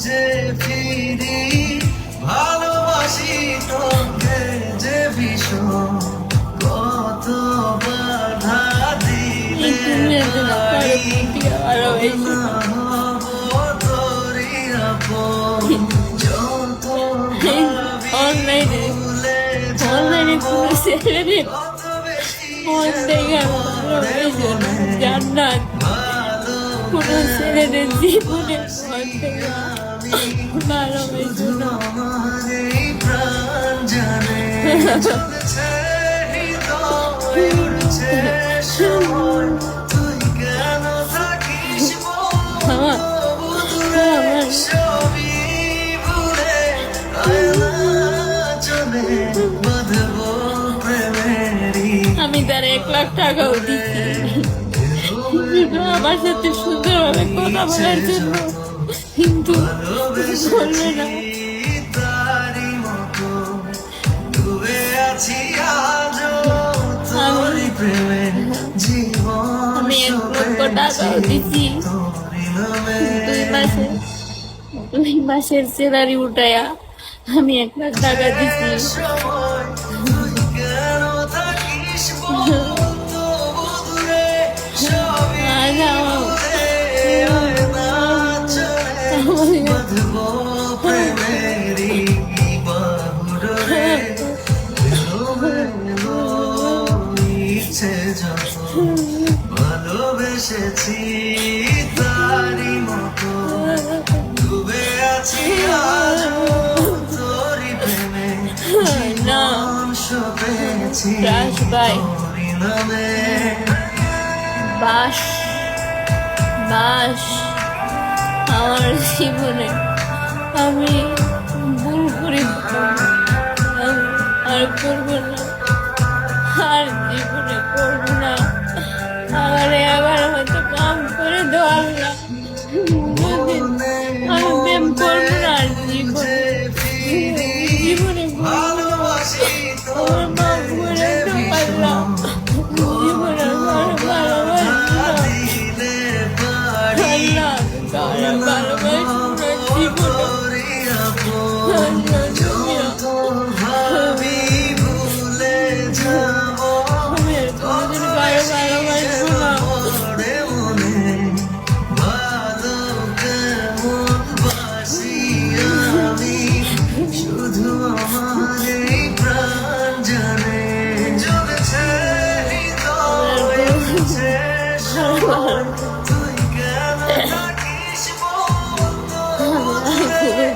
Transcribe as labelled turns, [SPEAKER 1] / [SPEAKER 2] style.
[SPEAKER 1] যে ফিরি ভালোবাসি তোকে যে ভীষণ কত বাধা দিলে পারি না হব তোরই আপন যত ভাবি ভুলে
[SPEAKER 2] অনলাইনে কোনো ছেলে মন দেখে জান্নাত কোনো ছেলেদের জীবনে মন থেকে ভালোবেসে না।
[SPEAKER 1] আমার এই প্রাণ জানে চলছে হৃদয় উড়ছে সময় তুই কেন থাকিস দূরে সবই ভুলে আয়না চলে বাঁধবো প্রেমেরই
[SPEAKER 2] আমি তার 1,00,000 টাকাও দিচ্ছি আমার সাথে সুন্দরভাবে কথা বলার জন্য, কিন্তু বলবে না।
[SPEAKER 1] তারি মতো ডুবে আছি আজও তোরই প্রেমে জীবন
[SPEAKER 2] আমি 1,00,000 টাকাও দিচ্ছি,
[SPEAKER 1] তোরই নামে
[SPEAKER 2] 2 মাসের স্যালারি উঠায়া আমি 1,00,000 টাকা দিচ্ছি।
[SPEAKER 1] সময় তুই কেন থাকিস বলতো দূরে সবই
[SPEAKER 2] আজ আমার
[SPEAKER 1] আয়না চলে বাঁধবো প্রেমেরই বাহুডোরে এলোমেলো ইচ্ছে যত ভালোবেসেছি তারি মতো ডুবে আছি আজও তোরই প্রেমে
[SPEAKER 2] না
[SPEAKER 1] পেয়েছি
[SPEAKER 2] রাস ভাই,
[SPEAKER 1] তোরই নামে
[SPEAKER 2] বাস বাস আমার জীবনে আমি ভুল করি আর করবো না, আর জীবনে করবো না। আমার আবার হয়তো কাম করে দেওয়া যদি আমি প্রেম করবো না আর জীবনে
[SPEAKER 1] ভালোবাসি
[SPEAKER 2] আমার মা করে তো পারলাম জীবনে আমার ভালোবাসা
[SPEAKER 1] দিলে পারি তোরই আপন যত ভাবি ভুলে যাবো পড়ে মনে ভালো কেমন বাসি আমি শুধু আমার এই প্রাণ জানে চলছে হৃদয় উড়ছে সময় তুই কেন থাকিস বলতো দূরে